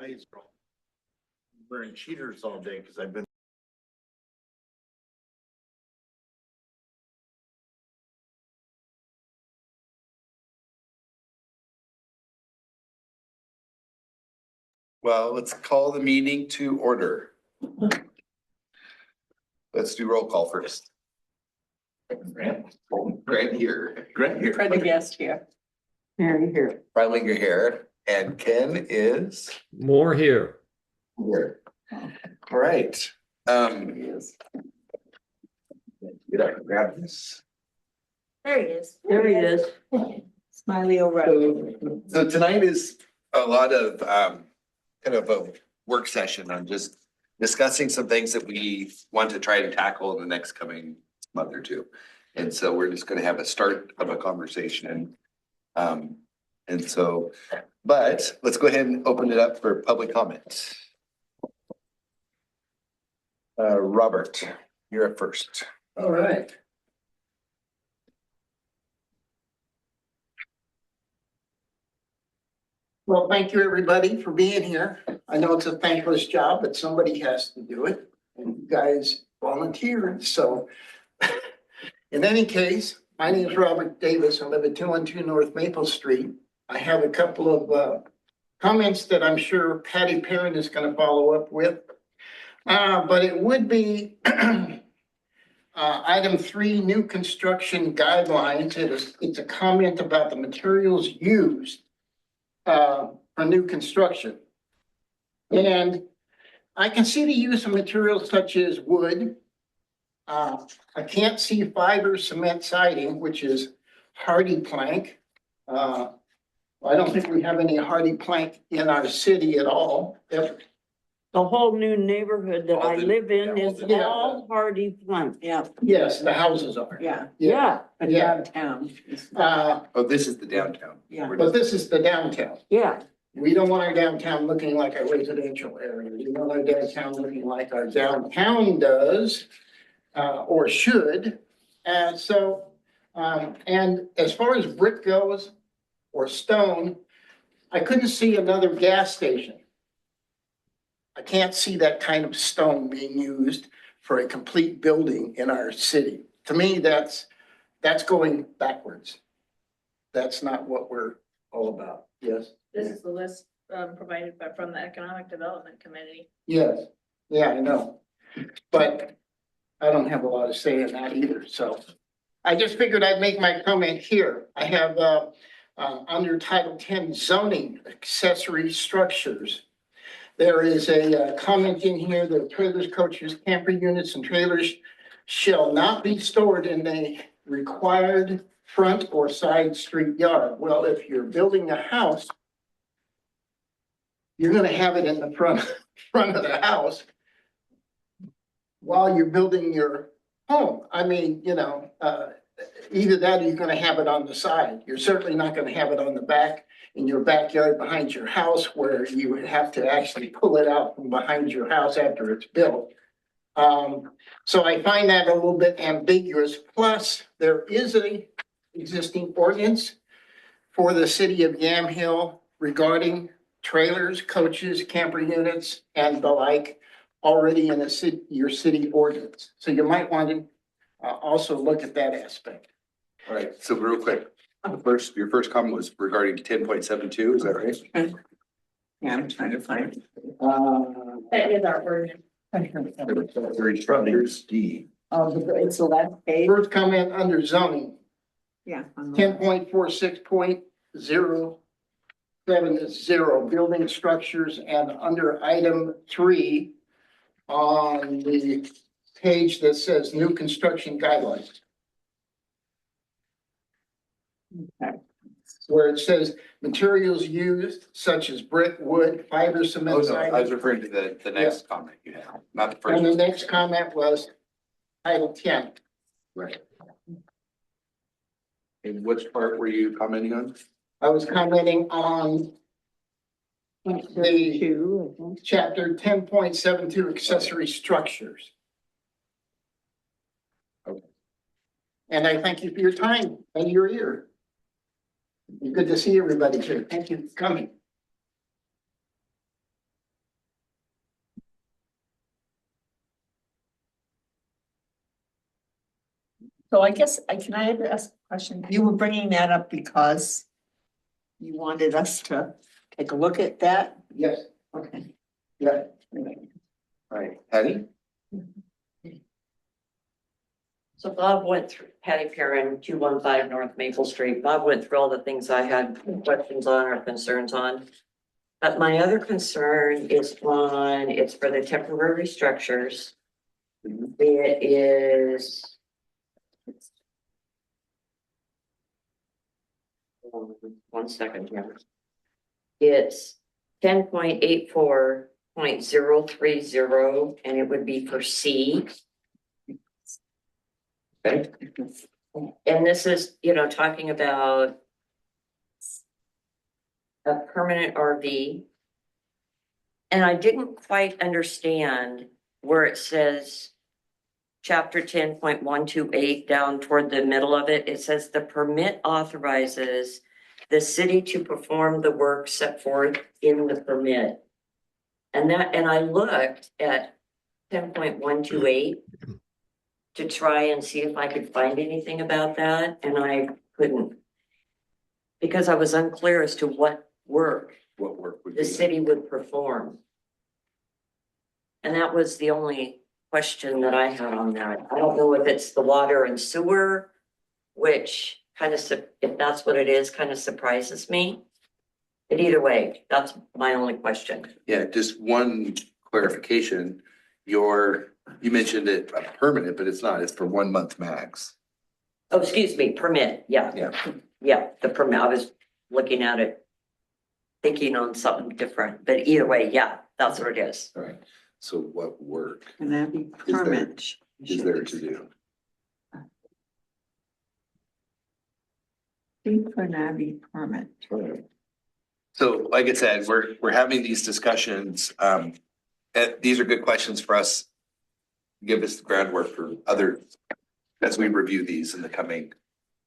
Eyes roll. Wearing cheaters all day because I've been. Well, let's call the meeting to order. Let's do roll call first. Grant here. Grant here. For the guest here. Mary here. Freilinger here, and Ken is More here. here. All right. Yes. Get up and grab this. There he is. There he is. Smiley O'Reilly. So tonight is a lot of kind of a work session on just discussing some things that we want to try to tackle in the next coming month or two. And so we're just gonna have a start of a conversation. And so, but let's go ahead and open it up for public comment. Robert, you're up first. All right. Well, thank you, everybody, for being here. I know it's a thankless job, but somebody has to do it. And you guys volunteered, so. In any case, my name is Robert Davis. I live at 212 North Maple Street. I have a couple of comments that I'm sure Patty Perrin is going to follow up with. But it would be item 3, new construction guidelines. It's a comment about the materials used for new construction. And I can see the use of materials such as wood. I can't see fiber cement siding, which is hardy plank. I don't think we have any hardy plank in our city at all. The whole new neighborhood that I live in is Yeah. all hardy plank. Yeah. Yes, the houses are. Yeah. Yeah. And Yeah. downtown. Oh, this is the downtown. Yeah. But this is the downtown. Yeah. We don't want our downtown looking like our residential area. We want our downtown looking like our downtown does, or should. And so, and as far as brick goes or stone, I couldn't see another gas station. I can't see that kind of stone being used for a complete building in our city. To me, that's going backwards. That's not what we're all about. Yes? This is the list provided from the Economic Development Committee. Yes, yeah, I know, but I don't have a lot to say in that either, so. I just figured I'd make my comment here. I have, under Title 10 zoning accessory structures. There is a comment in here that trailers, coaches, camper units and trailers shall not be stored in a required front or side street yard. Well, if you're building a house, you're gonna have it in the front of the house while you're building your home. I mean, either that or you're gonna have it on the side. You're certainly not gonna have it on the back in your backyard behind your house where you would have to actually pull it out from behind your house after it's built. So I find that a little bit ambiguous. Plus, there is a existing ordinance for the city of Yamhill regarding trailers, coaches, camper units, and the like already in your city ordinance. So you might want to also look at that aspect. All right, so real quick, your first comment was regarding 10.72, is that right? Yeah, I'm trying to find it. That is our ordinance. Here's D. It's the last page. First comment under zoning, Yeah. 10.46.070, building structures, and under item 3 on the page that says new construction guidelines, Okay. where it says materials used such as brick, wood, fiber, Oh, cement, no, I was siding. referring to the next comment you had, not the first. And the next comment was Title 10. Right. And which part were you commenting on? I was commenting on Two, I think. chapter 10.72 accessory structures. Okay. And I thank you for your time and your ear. Good to see everybody here. Thank you for coming. So I guess, can I ever ask a question? You were bringing that up because you wanted us to take a look at that? Yes, Okay. yeah. Right, Patty? So Bob went through, Patty Perrin, 215 North Maple Street. Bob went through all the things I had questions on or concerns on. But my other concern is on, it's for the temporary structures. It is. 1 second here. It's 10.84.030, and it would be for C. Okay. And this is, talking about a permanent RV. And I didn't quite understand where it says chapter 10.128 down toward the middle of it. It says the permit authorizes the city to perform the work set forth in the permit. And I looked at 10.128 to try and see if I could find anything about that, and I couldn't. Because I was unclear as to what work would the city would perform. And that was the only question that I had on that. I don't know if it's the water and sewer, which kind of, if that's what it is, kind of surprises me. But either way, that's my only question. Yeah, just one clarification. You mentioned it permanent, but it's not. It's for 1 month max. Oh, excuse me, permit, yeah. Yeah. Yeah, the permit, I was looking at it, thinking on something different, but either way, yeah, that's what it is. All right. So what work Can that be there- permit? is there to do? For Navy permit. So like I said, we're having these discussions. These are good questions for us. Give us the groundwork for other, as we review these in the coming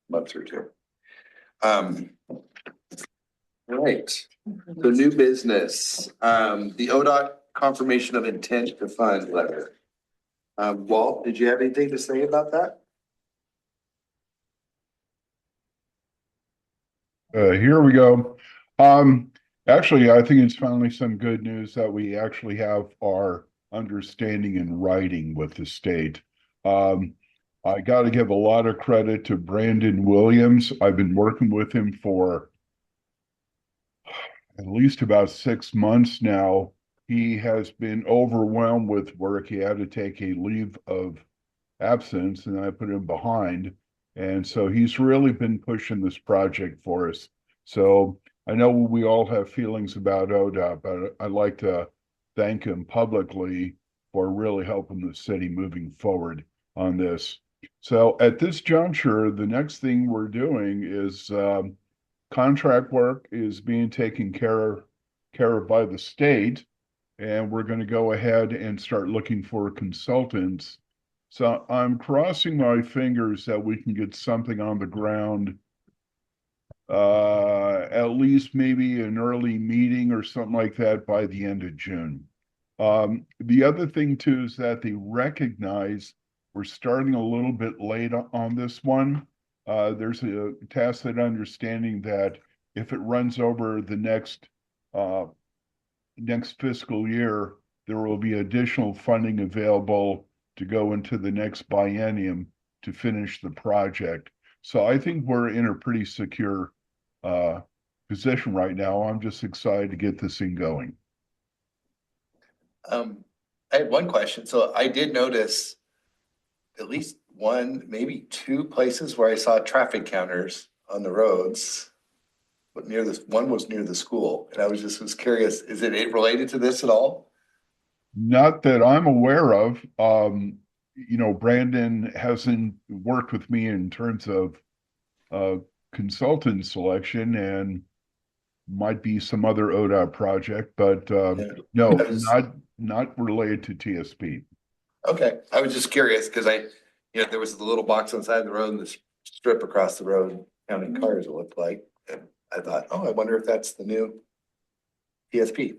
months or two. All right, so new business, the ODOT confirmation of intent to fund letter. Walt, did you have anything to say about that? Here we go. Actually, I think it's finally some good news that we actually have our understanding in writing with the state. I got to give a lot of credit to Brandon Williams. I've been working with him for at least about 6 months now. He has been overwhelmed with work. He had to take a leave of absence, and I put him behind. And so he's really been pushing this project for us. So I know we all have feelings about ODOT, but I'd like to thank him publicly for really helping the city moving forward on this. So at this juncture, the next thing we're doing is contract work is being taken care of by the state, and we're going to go ahead and start looking for consultants. So I'm crossing my fingers that we can get something on the ground, at least maybe an early meeting or something like that by the end of June. The other thing too is that they recognize we're starting a little bit late on this one. There's a tacit understanding that if it runs over the next fiscal year, there will be additional funding available to go into the next biennium to finish the project. So I think we're in a pretty secure position right now. I'm just excited to get this thing going. I had one question. So I did notice at least one, maybe two places where I saw traffic counters on the roads. But one was near the school, and I was curious, is it related to this at all? Not that I'm aware of. Brandon hasn't worked with me in terms of consultant selection, and might be some other ODOT project, but no, not related to TSP. Okay, I was just curious because there was the little box on the side of the road and the strip across the road counting cars, it looked like. And I thought, I wonder if that's the new TSP.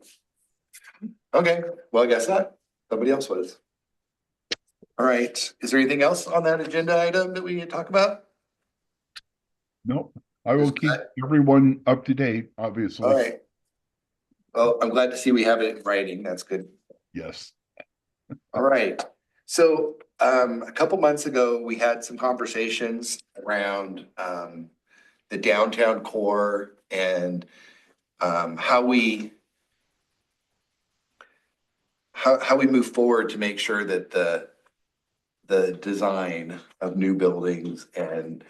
Okay, well, I guess not. Somebody else was. All right, is there anything else on that agenda item that we need to talk about? No, I will Just keep that. everyone up to date, All obviously. right. Well, I'm glad to see we have it in writing. That's good. Yes. All right. So a couple months ago, we had some conversations around the downtown core and how we move forward to make sure that the design of new buildings and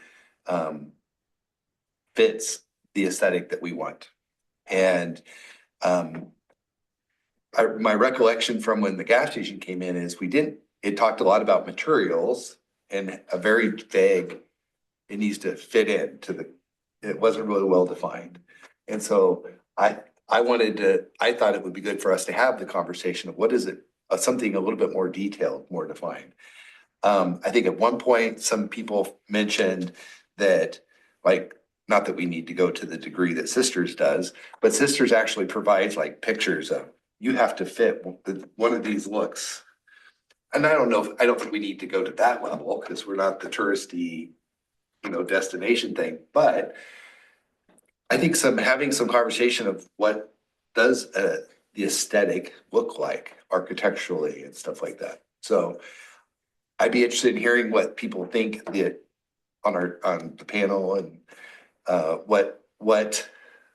fits the aesthetic that we want. And my recollection from when the gas station came in is it talked a lot about materials and a very vague, it needs to fit in to it wasn't really well defined. And so I thought it would be good for us to have the conversation of what is it, something a little bit more detailed, more defined. I think at one point, some people mentioned that, like, not that we need to go to the degree that Sisters does, but Sisters actually provides like pictures of, you have to fit one of these looks. And I don't think we need to go to that level because we're not the touristy, destination thing, but I think having some conversation of what does the aesthetic look like architecturally and stuff like that. So I'd be interested in hearing what people think on the panel and what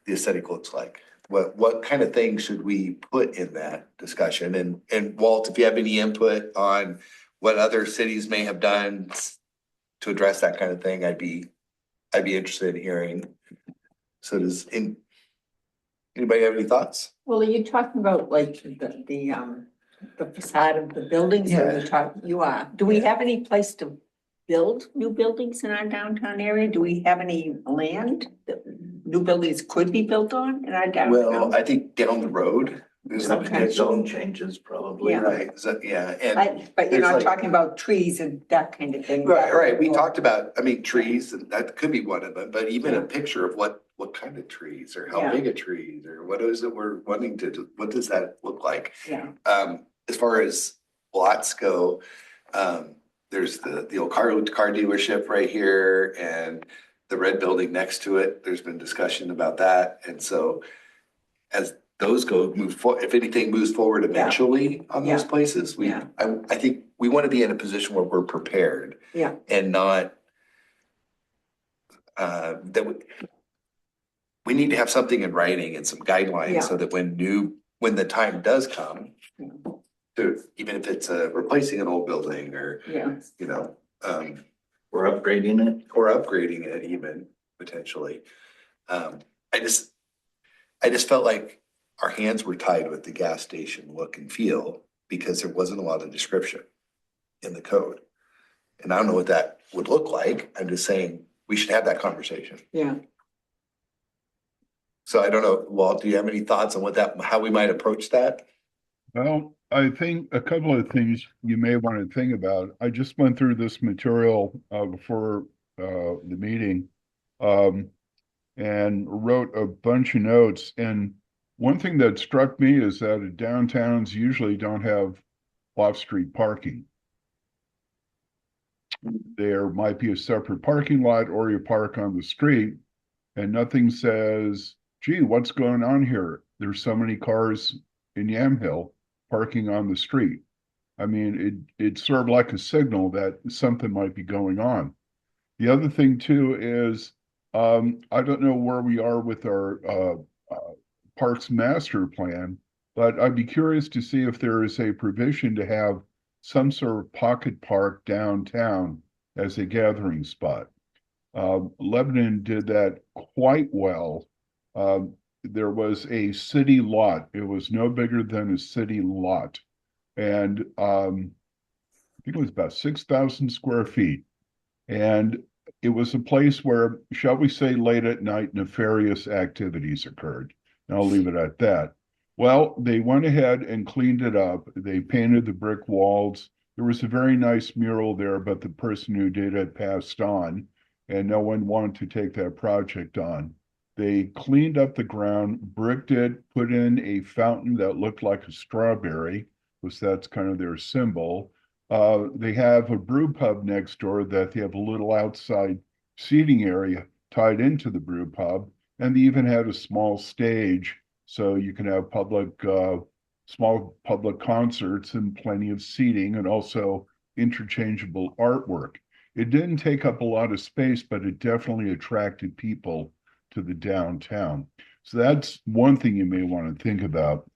the aesthetic looks like. What kind of things should we put in that discussion? And Walt, if you have any input on what other cities may have done to address that kind of thing, I'd be interested in hearing. So anybody have any thoughts? Well, are you talking about like the facade of the buildings? Yeah. You are. Do we have any place to build new buildings in our downtown area? Do we have any land that new buildings could be built on in our downtown? Well, I think down the road, there's a Okay. potential. Zone changes probably. Yeah. Right, yeah, and. But you're there's not like- talking about trees and that kind of thing. Right, we talked about, trees, and that could be one of them, but even a Yeah. picture of what kind of trees, or how Yeah. big a trees, or what is it we're wanting to do, what does that look like? Yeah, As far as lots go, there's the old car dealership right here, and the red building next to it, there's been discussion about that, and so as those if anything moves forward eventually on those Yeah. places, Yeah. I think we want to be in a position where we're prepared. Yeah. And not, we need to have something in writing and some Yeah. guidelines so that when the time does come, even if it's replacing an old building or, yeah. We're upgrading it. or upgrading it even potentially. I just felt like our hands were tied with the gas station look and feel because there wasn't a lot of description in the code. And I don't know what that would look like. I'm just saying we should have that conversation. Yeah. So I don't know, Walt, do you have any thoughts on how we might approach that? Well, I think a couple of things you may want to think about. I just went through this material before the meeting and wrote a bunch of notes. And one thing that struck me is that downtowns usually don't have off-street parking. There might be a separate parking lot or you park on the street and nothing says, gee, what's going on here? There's so many cars in Yamhill parking on the street. I mean, it's sort of like a signal that something might be going on. The other thing too is, I don't know where we are with our Parks Master Plan, but I'd be curious to see if there is a provision to have some sort of pocket park downtown as a gathering spot. Lebanon did that quite well. There was a city lot. It was no bigger than a city lot. And I think it was about 6,000 square feet. And it was a place where, shall we say, late at night, nefarious activities occurred. And I'll leave it at that. Well, they went ahead and cleaned it up. They painted the brick walls. There was a very nice mural there, but the person who did it passed on, and no one wanted to take that project on. They cleaned up the ground, bricked it, put in a fountain that looked like a strawberry, because that's kind of their symbol. They have a brew pub next door that they have a little outside seating area tied into the brew pub. And they even had a small stage, so you can have small public concerts and plenty of seating and also interchangeable artwork. It didn't take up a lot of space, but it definitely attracted people to the downtown. So that's one thing you may want to think about.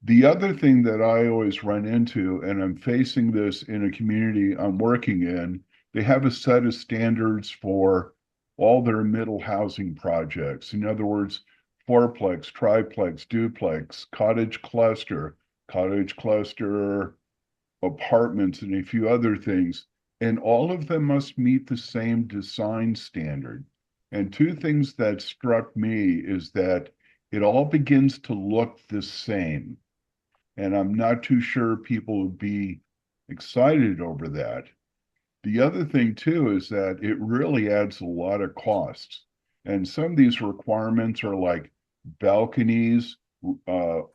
The other thing that I always run into, and I'm facing this in a community I'm working in, they have a set of standards for all their middle housing projects. In other words, fourplex, triplex, duplex, cottage cluster apartments, and a few other things. And all of them must meet the same design standard. And two things that struck me is that it all begins to look the same. And I'm not too sure people would be excited over that. The other thing too is that it really adds a lot of costs. And some of these requirements are like balconies,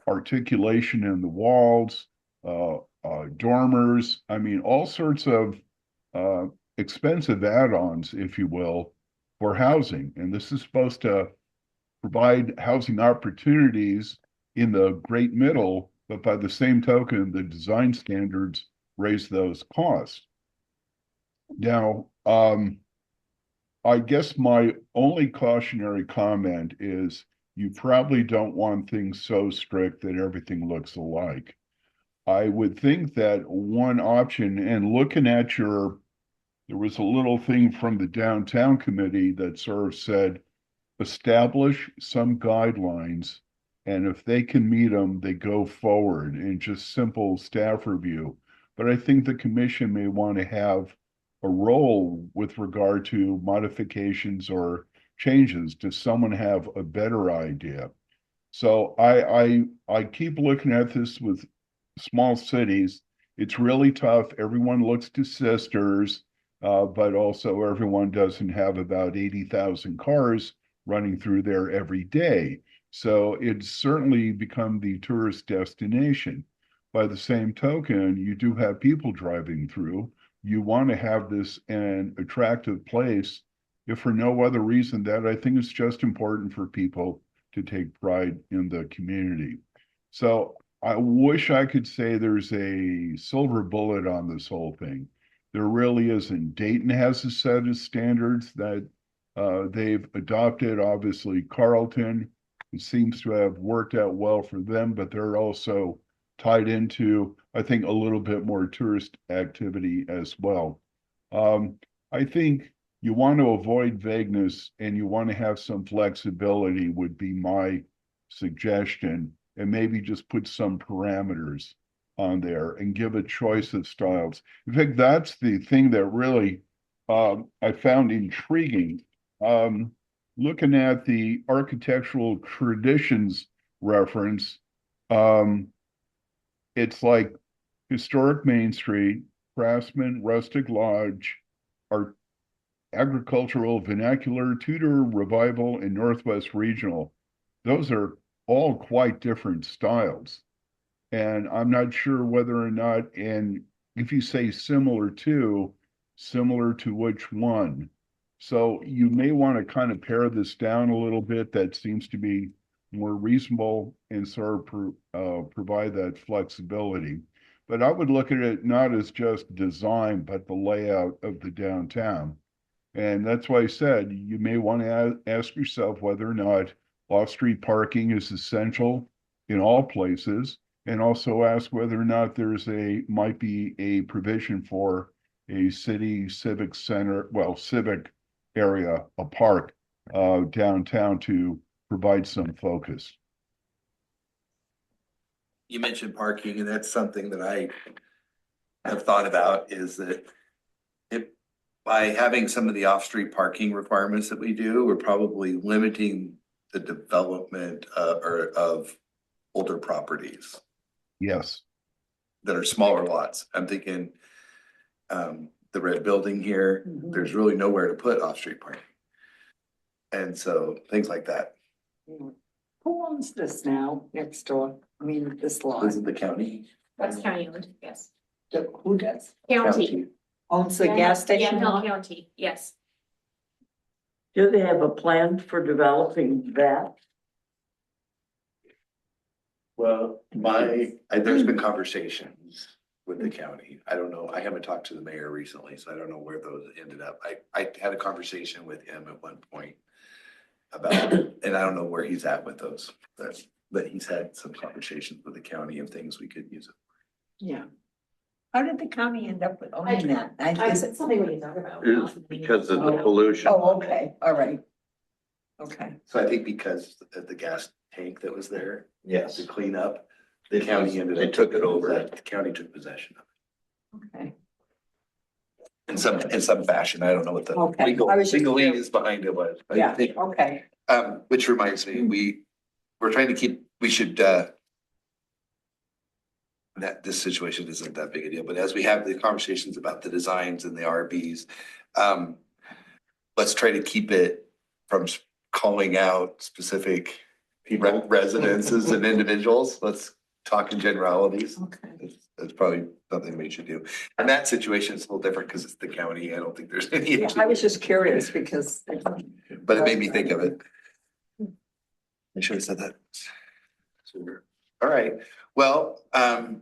articulation in the walls, dormers. I mean, all sorts of expensive add-ons, if you will, for housing. And this is supposed to provide housing opportunities in the great middle, but by the same token, the design standards raise those costs. Now, I guess my only cautionary comment is you probably don't want things so strict that everything looks alike. I would think that one option, and looking at there was a little thing from the downtown committee that sort of said, establish some guidelines, and if they can meet them, they go forward in just simple staff review. But I think the commission may want to have a role with regard to modifications or changes. Does someone have a better idea? So I keep looking at this with small cities. It's really tough. Everyone looks to sisters, but also everyone doesn't have about 80,000 cars running through there every day. So it's certainly become the tourist destination. By the same token, you do have people driving through. You want to have this an attractive place, if for no other reason that I think it's just important for people to take pride in the community. So I wish I could say there's a silver bullet on this whole thing. There really isn't. Dayton has a set of standards that they've adopted. Obviously, Carlton, it seems to have worked out well for them, but they're also tied into, I think, a little bit more tourist activity as well. I think you want to avoid vagueness and you want to have some flexibility would be my suggestion, and maybe just put some parameters on there and give a choice of styles. In fact, that's the thing that really I found intriguing. Looking at the architectural traditions reference, it's like historic Main Street, Craftsman, Rustic Lodge, art, agricultural, vernacular, Tudor, Revival, and Northwest Regional. Those are all quite different styles. And I'm not sure whether or not, and if you say similar to which one. So you may want to kind of pare this down a little bit. That seems to be more reasonable and sort of provide that flexibility. But I would look at it not as just design, but the layout of the downtown. And that's why I said you may want to ask yourself whether or not off-street parking is essential in all places, and also ask whether or not might be a provision for a city civic center, civic area, a park downtown to provide some focus. You mentioned parking, and that's something that I have thought about, is that by having some of the off-street parking requirements that we do, we're probably limiting the development of older properties Yes. that are smaller lots. I'm thinking the red building here, there's really nowhere to put off-street parking. And so things like that. Who owns this now next door? I mean, this lot? This is the county. That's county owned, yes. Who does? County. Owns the gas station Yamhill lot? County, yes. Do they have a plan for developing that? Well, There's been conversations with the county. I don't know. I haven't talked to the mayor recently, so I don't know where those ended up. I had a conversation with him at one point about, and I don't know where he's at with those, but he's had some conversations with the county of things we could use. Yeah. How did the county end up with owning that? Is it? Something we can talk about. it's because of the pollution. Oh, okay, all right. Okay, So I think because of the gas tank that was there Yes, to clean up, the county ended up. they took it over. The county took possession of okay. it in some fashion. I don't know what the Okay, legal I was just legalese behind it was. I Yeah, think okay. which reminds me, we're trying to keep, we should, that this situation isn't that big a deal, but as we have the conversations about the designs and the RVs, let's try to keep it from calling out specific residences and individuals. Let's talk in generalities. Okay. That's probably something we should do. And that situation is a little different because it's the county. I don't think there's any. Yeah, I was just curious because. But it made me think of it. I should have said that sooner. All right, well, I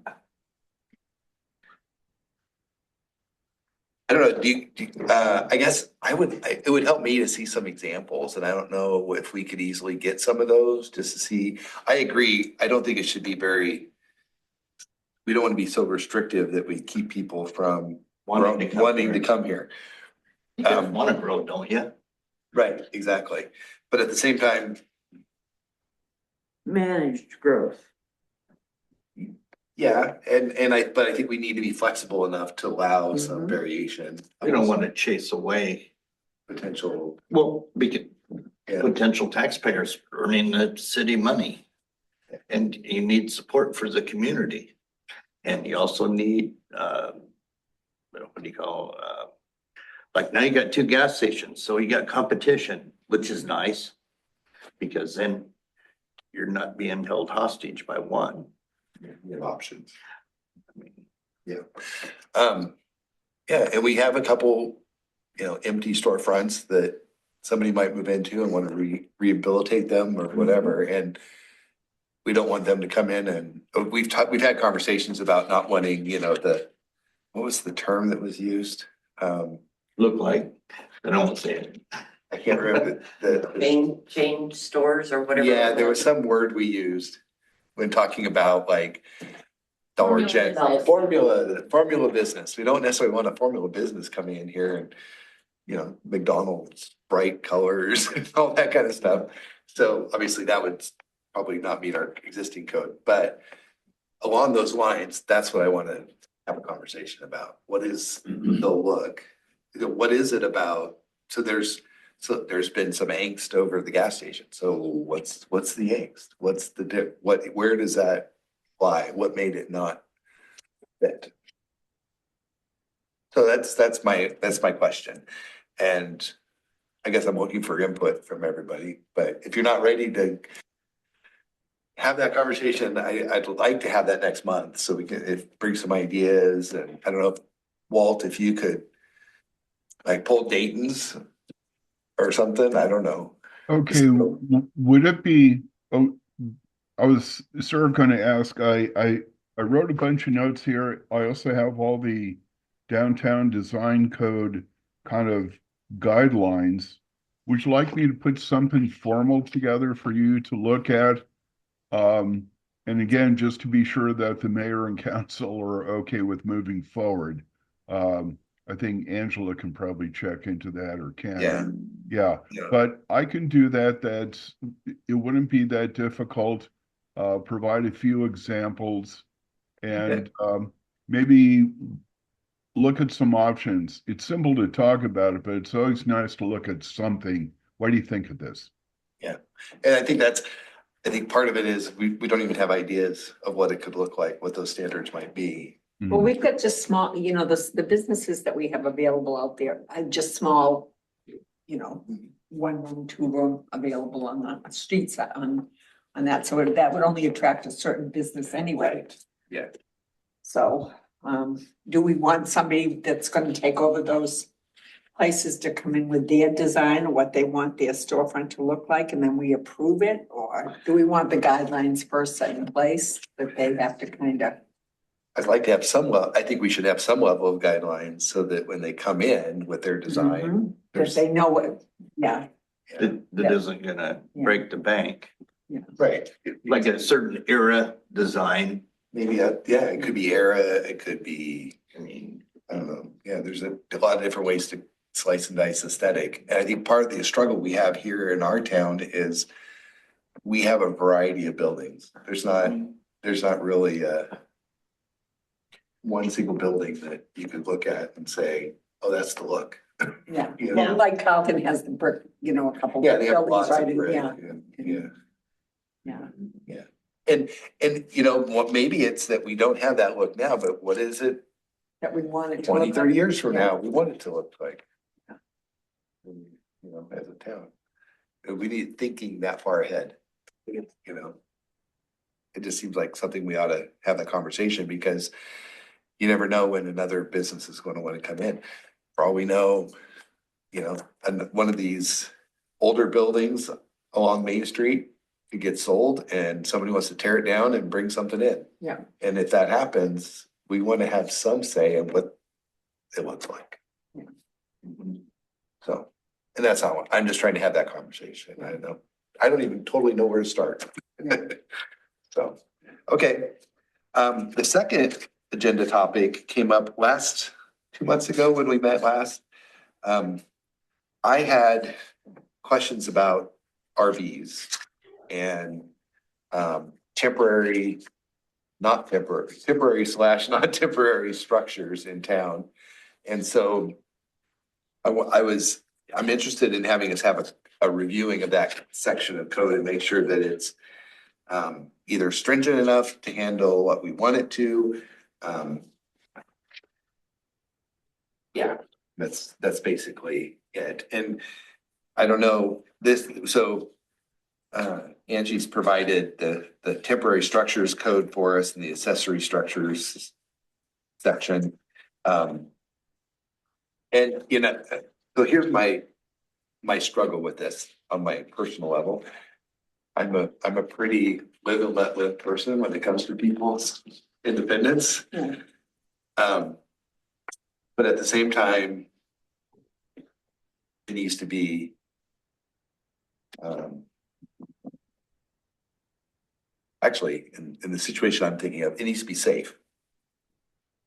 don't know, I guess it would help me to see some examples, and I don't know if we could easily get some of those just to see. I agree, I don't think it should be we don't want to be so restrictive that we keep people from wanting to come here. You guys wanna grow, don't you? Right, exactly. But at the same time, Managed growth. yeah, but I think we need to be flexible enough to allow some variation. We don't wanna chase away, Potential, well, yeah, potential taxpayers earning the city money. And you need support for the community. And you also need, what do you call, like now you got 2 gas stations, so you got competition, which is nice. Because then you're not being held hostage by one. we have options. I mean, Yeah, and we have a couple, empty storefronts that somebody might move into and want to rehabilitate them or whatever, and we don't want them to come in and, we've had conversations about not wanting, what was the term that was used? look like, I don't want to say it. I can't remember the. Chain stores or whatever. Yeah, there was some word we used when talking about like Dollar Gen, formula business. We don't necessarily want a formula business coming in here and, McDonald's bright colors and all that kind of stuff. So obviously that would probably not meet our existing code, but along those lines, that's what I want to have a conversation about. What is the look? What is it about? So there's been some angst over the gas station. So what's the angst? What's the where does that lie? What made it not fit? So that's my question. And I guess I'm looking for input from everybody, but if you're not ready to have that conversation, I'd like to have that next month so we can bring some ideas. And I don't know if Walt, if you could like pull Dayton's or something, I don't know. Okay, would it be, I was sort of gonna ask, I wrote a bunch of notes here. I also have all the downtown design code kind of guidelines. Would you like me to put something formal together for you to look at? And again, just to be sure that the mayor and council are okay with moving forward. I think Angela can probably check into that, or Ken. Yeah, but I can do that. It wouldn't be that difficult. Provide a few examples and maybe look at some options. It's simple to talk about it, but it's always nice to look at something. What do you think of this? Yeah, and I think part of it is we don't even have ideas of what it could look like, what those standards might be. Well, we've got just small, the businesses that we have available out there, just small, 1 room, 2 room available on the streets on that. So that would only attract a certain business anyway. Yeah. So, Do we want somebody that's gonna take over those places to come in with their design or what they want their storefront to look like, and then we approve it? Or do we want the guidelines first set in place that they have to kind of? I'd like to have I think we should have some level of guidelines so that when they come in with their design, That there's, they know what, yeah, That isn't gonna break the bank, right. like a certain era design. Maybe, yeah, it could be era, it could be, I mean, I don't know, yeah, there's a lot of different ways to slice and dice aesthetic. And I think part of the struggle we have here in our town is we have a variety of buildings. There's not really one single building that you could look at and say, oh, that's the look. yeah. You know? Well, like Carlton has the brick, you know, a couple. Yeah, they have buildings lots of right in- brick, Yeah, yeah. yeah. And you know, what, maybe it's that we don't have that look now, but what is it That we want it to. 20, look 30 like. years from Yeah. now, we want it to look like? Yeah. You know, as a town. And we need thinking that far ahead, you know? It just seems like something we ought to have that conversation because you never know when another business is going to want to come in. For all we know, you know, and one of these older buildings along Main Street could get sold and somebody wants to tear it down and bring something in. Yeah. And if that happens, we want to have some say in what it looks like. Yeah. So, and that's how, I'm just trying to have that conversation. I don't even totally know where to start. So, okay. The second agenda topic came up 2 months ago when we met last. I had questions about RVs and temporary / not temporary structures in town. And so I'm interested in having us have a reviewing of that section of code and make sure that it's either stringent enough to handle what we want it to. Yeah, that's basically it. And I don't know so Angie's provided the temporary structures code for us and the accessory structures section. And you know, so here's my struggle with this on my personal level. I'm a pretty live and let live person when it comes to people's independence. Yeah. But at the same time, it needs to be actually, in the situation I'm thinking of, it needs to be safe.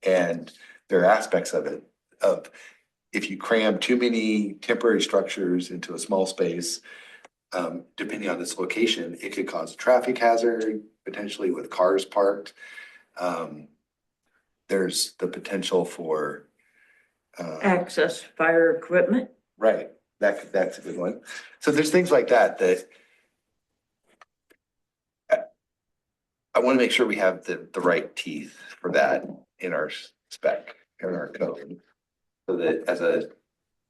And there are aspects of it, of if you cram too many temporary structures into a small space, depending on its location, it could cause a traffic hazard, potentially with cars parked. There's the potential for Access fire equipment. right, that's a good one. So there's things like that I want to make sure we have the right teeth for that in our spec, in our code. So that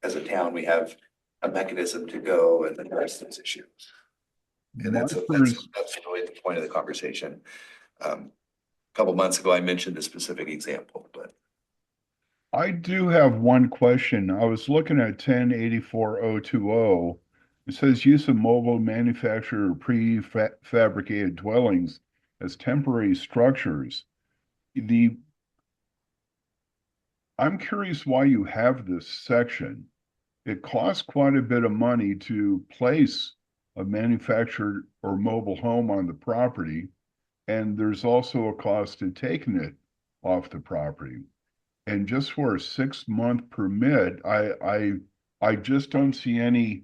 as a town, we have a mechanism to go and address those issues. And that's really the point of the conversation. A couple months ago, I mentioned a specific example, but. I do have one question. I was looking at 1084-020. It says use of mobile manufactured or prefabricated dwellings as temporary structures. I'm curious why you have this section. It costs quite a bit of money to place a manufactured or mobile home on the property, and there's also a cost to taking it off the property. And just for a 6-month permit, I just don't see any.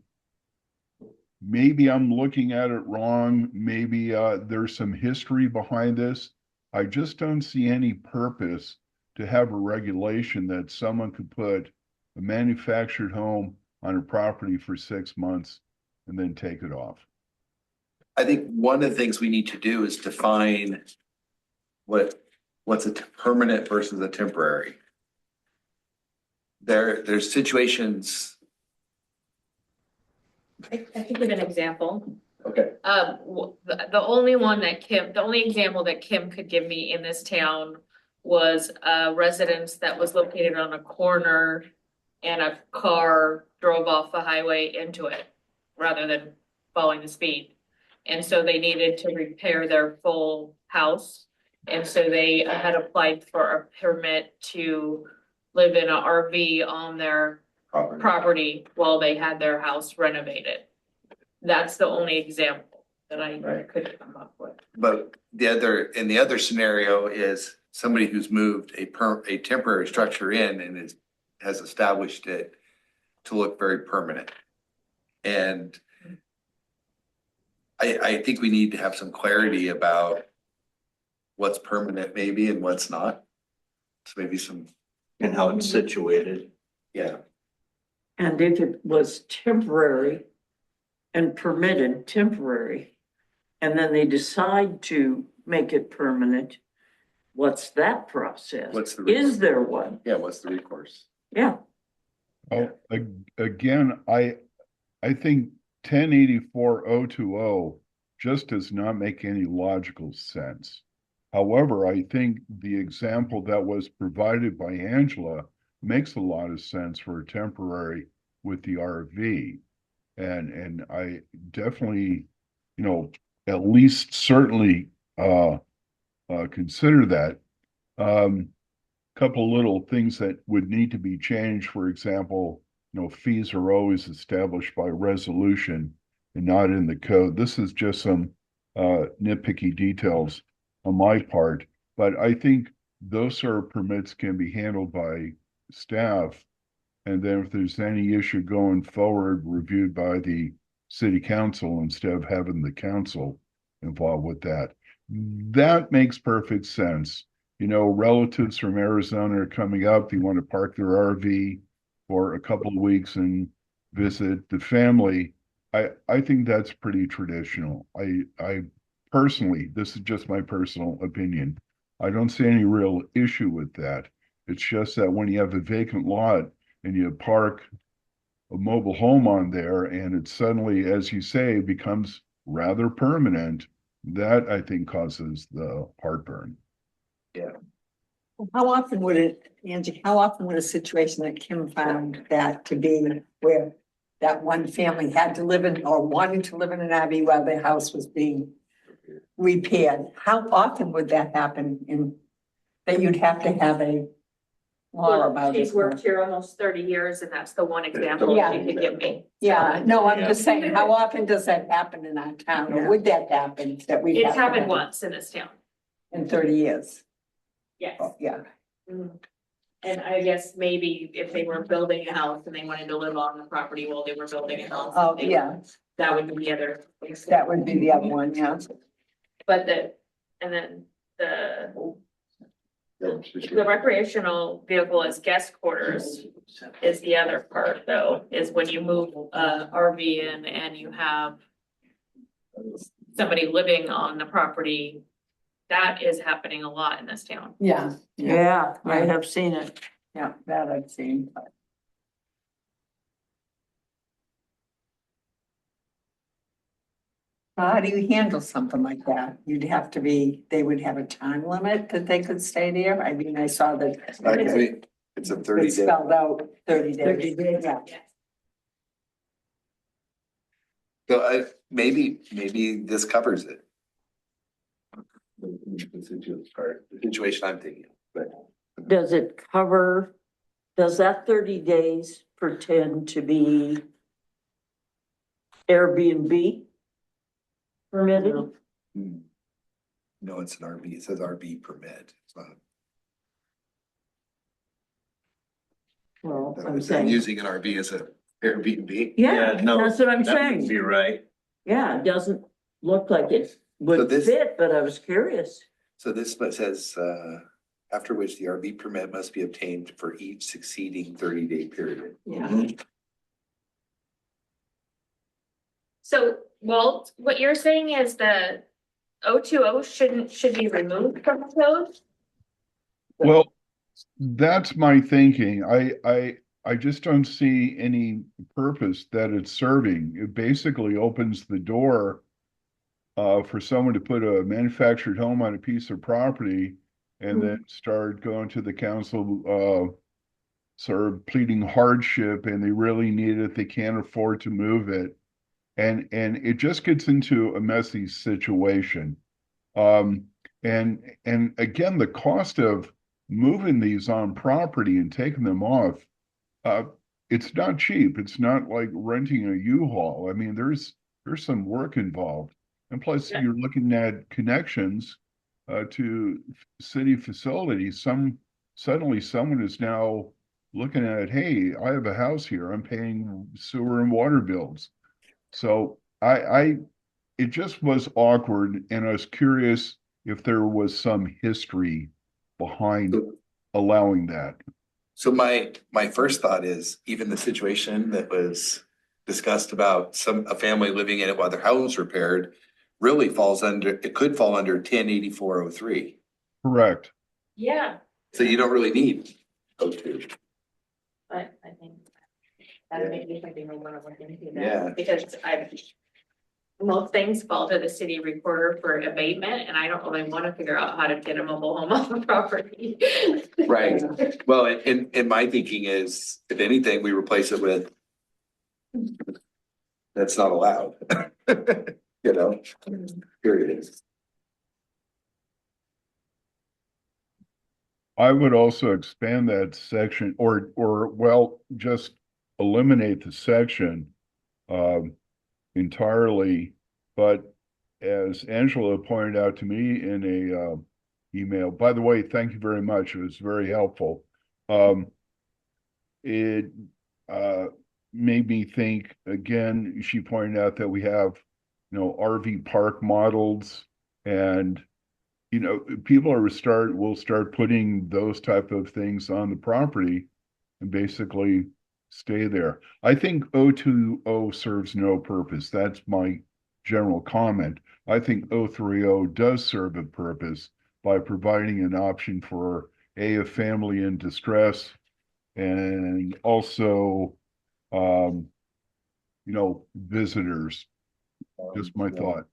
Maybe I'm looking at it wrong. Maybe there's some history behind this. I just don't see any purpose to have a regulation that someone could put a manufactured home on a property for 6 months and then take it off. I think one of the things we need to do is define what's a permanent versus a temporary. There's situations. I can give an example. Okay. The only example that Kim could give me in this town was a residence that was located on a corner and a car drove off the highway into it rather than following the speed. And so they needed to repair their full house. And so they had applied for a permit to live in an RV on their property while they had their house renovated. That's the only example that I could come up with. But the other scenario is somebody who's moved a temporary structure in and has established it to look very permanent. And I think we need to have some clarity about what's permanent maybe and what's not. So maybe some, And how it's situated. yeah. And if it was temporary and permitted temporary, and then they decide to make it permanent, what's that process? What's the Is there one? Yeah, what's the recourse? Yeah. Oh, again, I think 1084-020 just does not make any logical sense. However, I think the example that was provided by Angela makes a lot of sense for a temporary with the RV. And I definitely, at least certainly consider that. Couple little things that would need to be changed. For example, fees are always established by resolution and not in the code. This is just some nitpicky details on my part, but I think those sort of permits can be handled by staff. And then if there's any issue going forward, reviewed by the city council instead of having the council involved with that. That makes perfect sense. Relatives from Arizona are coming up. They want to park their RV for a couple of weeks and visit the family. I think that's pretty traditional. I personally, this is just my personal opinion, I don't see any real issue with that. It's just that when you have a vacant lot and you park a mobile home on there and it suddenly, as you say, becomes rather permanent, that I think causes the heartburn. How often would a situation that Kim found that to be where that one family had to live in or wanted to live in an RV while their house was being repaired? How often would that happen that you'd have to have a law about it? She's worked here almost 30 years and that's the one example Yeah. she could give me. Yeah, no, I'm just saying, how often does that happen in our town, or would that happen that we? It's happened once in this town. In 30 years, Yes. oh, yeah. And I guess maybe if they were building a house and they wanted to live on the property while they were building a house. Oh, yeah, That would be the other. that would be the other one, yeah. But the recreational vehicle as guest quarters is the other part though, is when you move RV in and you have somebody living on the property. That is happening a lot in this town. Yeah, Yeah, I have seen it. yeah, that I've seen. How do you handle something like that? They would have a time limit that they could stay there? I mean, I saw that. It's a 30 It's day. spelled out 30 days. 30 days. Yeah. So maybe this covers it. The situation I'm thinking, but Does that 30 days pretend to be Airbnb permitted? no, it's an RV. It says RV permit. It's not. Well, I'm I'm saying, using an RV as a Airbnb. yeah, no, that's what I'm that would saying. be right. Yeah, it doesn't look like it So would this- fit, but I was curious. So this says, after which the RV permit must be obtained for each succeeding 30-day period. Yeah. So Walt, what you're saying is the 020 should be removed from the code? Well, that's my thinking. I just don't see any purpose that it's serving. It basically opens the door for someone to put a manufactured home on a piece of property and then start going to the council, sort of pleading hardship, and they really need it, they can't afford to move it. And it just gets into a messy situation. And again, the cost of moving these on property and taking them off, it's not cheap. It's not like renting a U-Haul. I mean, there's some work involved. And plus, Yeah. you're looking at connections to city facilities. Suddenly someone is now looking at, hey, I have a house here. I'm paying sewer and water bills. So it just was awkward, and I was curious if there was some history behind allowing that. So my first thought is even the situation that was discussed about a family living in it while their house was repaired really it could fall under 108403. Correct. Yeah. So you don't really need O2. But I think that may be something we wanna look into Yeah. that, because most things fall to the city recorder for abatement, and I don't really wanna figure out how to get a mobile home off the property. Right. Well, and my thinking is, if anything, we replace it with that's not allowed. You know, period. I would also expand that section or well, just eliminate the section entirely. But as Angela pointed out to me in a email, by the way, thank you very much. It was very helpful. It made me think again, she pointed out that we have, RV park models, and people will start putting those type of things on the property and basically stay there. I think O20 serves no purpose. That's my general comment. I think O30 does serve a purpose by providing an option for a family in distress, and also visitors. Just my thought.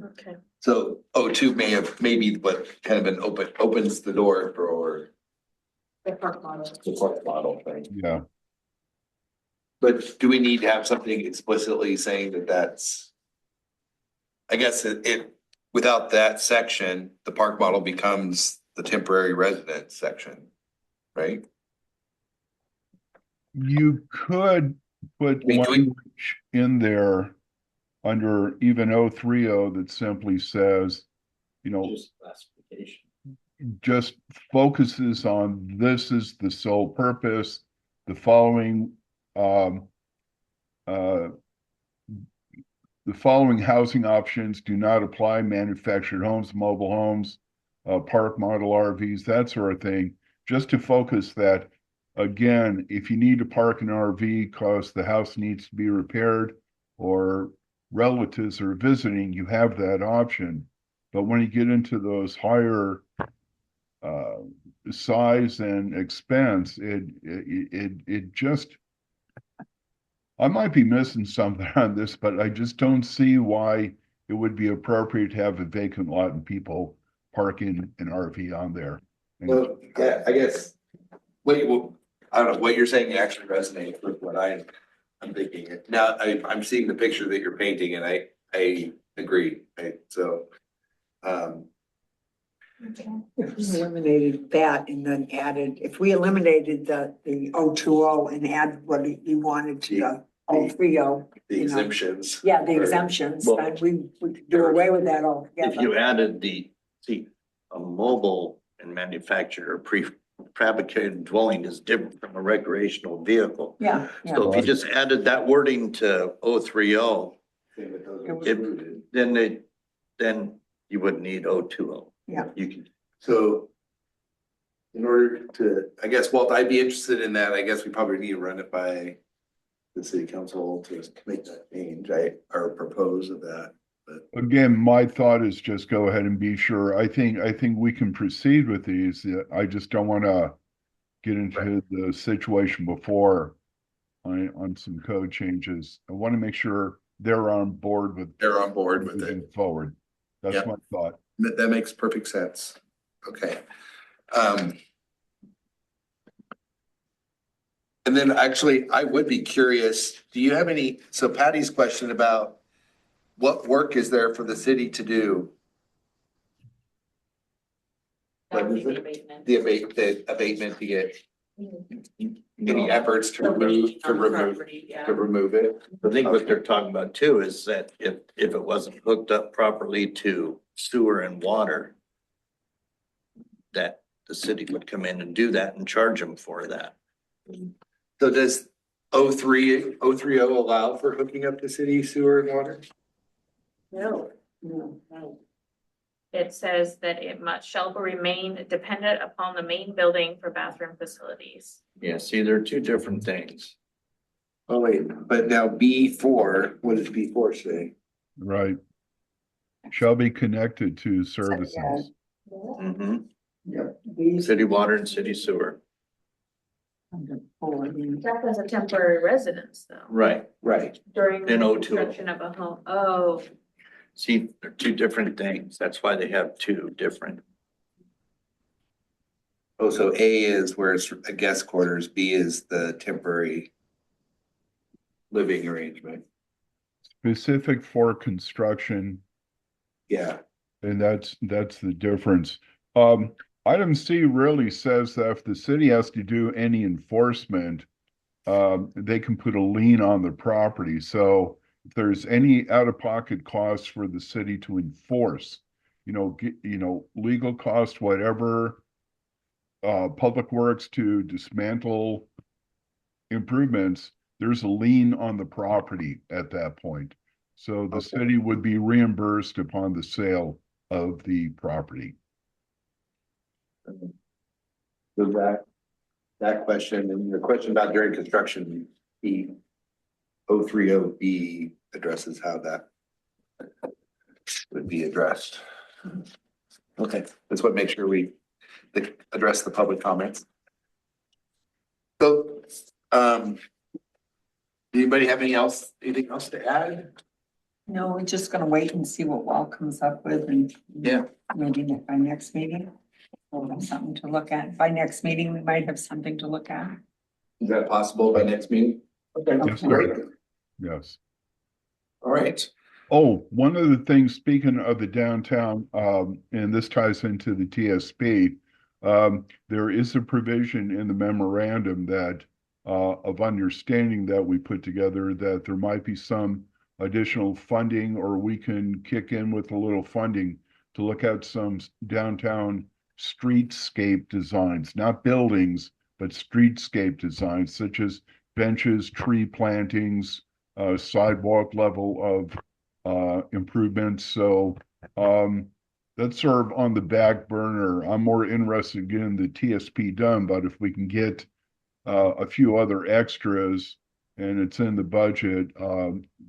Okay. So O2 maybe what kind of opens the door for The park model. the park model thing. Yeah. But do we need to have something explicitly saying that that's? I guess without that section, the park model becomes the temporary residence section, right? You could put I mean, do we- language in there under even O30 that simply says, Just classification. just focuses on this is the sole purpose, the following housing options do not apply: manufactured homes, mobile homes, park model RVs, that sort of thing, just to focus that. Again, if you need to park an RV because the house needs to be repaired or relatives are visiting, you have that option. But when you get into those higher size and expense, it just, I might be missing something on this, but I just don't see why it would be appropriate to have a vacant lot and people parking an RV on there. And Well, yeah, I guess, I don't know, what you're saying actually resonates with what I'm thinking. Now, I'm seeing the picture that you're painting, and I agree, so. If we eliminated that and then added, if we eliminated the O20 and add what we wanted to the O30. The exemptions. Yeah, the exemptions, Well- then we could do away with that If you altogether. added a mobile and manufactured or prefabricated dwelling is different from a recreational vehicle. Yeah, yeah. So if you just added that wording to O30, then you wouldn't need O20. Yeah. You can, So in order to, I guess, Walt, I'd be interested in that. I guess we probably need to run it by the city council to make that change, or propose of that. But again, my thought is just go ahead and be sure. I think we can proceed with these. I just don't want to get into the situation before on some code changes. I want to make sure they're on board with they're on board with it. moving forward. That's Yeah. my thought. That makes perfect sense. Okay. And then actually, I would be curious, do you have any, so Patty's question about what work is there for the city to do? That would be Like, the abatement. The abatement to get any efforts to remove, Property, yeah. to remove it? I think what they're talking about too is that if it wasn't hooked up properly to sewer and water, that the city would come in and do that and charge them for that. So does 030 allow for hooking up to city sewer and water? No. No. It says that shall remain dependent upon the main building for bathroom facilities. Yeah, see, they're two different things. Oh, wait, but now B4, what does B4 say? Right. Shall be connected to services. Mm-hmm. These City water and city sewer. under 40. That was a temporary residence though, Right. Right. during In the 02. construction of a home. Oh, See, they're two different things. That's why they have two different. Oh, so A is where it's a guest quarters, B is the temporary living arrangement. Specific for construction, Yeah, and that's the difference. Item C really says that if the city has to do any enforcement, they can put a lien on the property. So if there's any out-of-pocket costs for the city to enforce, legal cost, whatever, public works to dismantle improvements, there's a lien on the property at that point. So the city would be reimbursed upon the sale of the property. so that question and the question about during construction, B 030B addresses how that would be addressed. Okay, that's what makes sure we address the public comments. So, anybody have anything else to add? No, we're just gonna wait and see what Wall comes up with and. Yeah. Maybe by next meeting, we'll have something to look at. By next meeting, we might have something to look at. Is that possible by next meeting? Okay, Yes, sir. great. Yes. All right. Oh, one of the things, speaking of the downtown, and this ties into the TSP, there is a provision in the memorandum that of understanding that we put together that there might be some additional funding, or we can kick in with a little funding to look at some downtown streetscape designs, not buildings, but streetscape designs such as benches, tree plantings, sidewalk level of improvements. So that's sort of on the back burner. I'm more interested in getting the TSP done, but if we can get a few other extras and it's in the budget,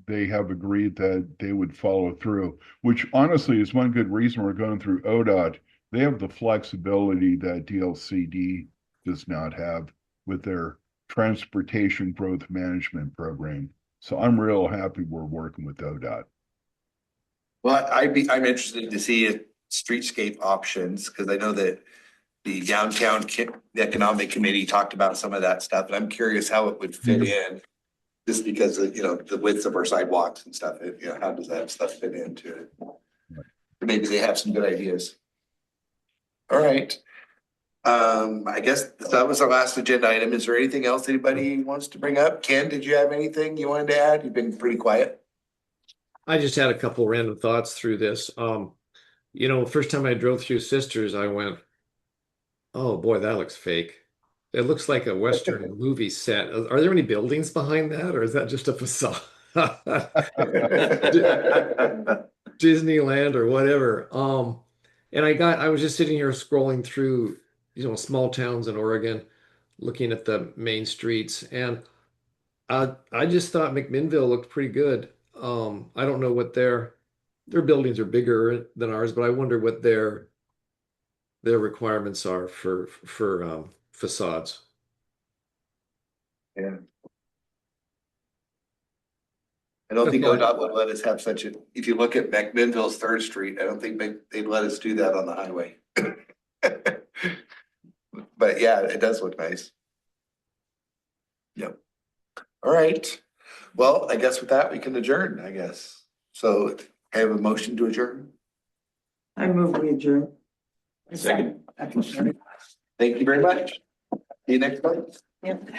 they have agreed that they would follow through, which honestly is one good reason we're going through ODOT. They have the flexibility that DLCD does not have with their transportation growth management program. So I'm real happy we're working with ODOT. Well, I'm interested to see streetscape options, because I know that the the economic committee talked about some of that stuff, and I'm curious how it would fit in. Just because of, the widths of our sidewalks and stuff, how does that stuff fit into it? Maybe they have some good ideas. All right. I guess that was our last agenda item. Is there anything else anybody wants to bring up? Ken, did you have anything you wanted to add? You've been pretty quiet. I just had a couple random thoughts through this. First time I drove through Sisters, I went, oh boy, that looks fake. It looks like a Western movie set. Are there any buildings behind that, or is that just a facade? Disneyland or whatever. And I was just sitting here scrolling through, small towns in Oregon, looking at the main streets, and I just thought McMinnville looked pretty good. I don't know what their buildings are bigger than ours, but I wonder what their requirements are for facades. Yeah. I don't think ODOT would let us have if you look at McMinnville's 3rd Street, I don't think they'd let us do that on the highway. But yeah, it does look nice. Yep. All right. Well, I guess with that, we can adjourn, I guess. So I have a motion to adjourn. I move we adjourn. Second. Thank you very much. See you next month. Yep.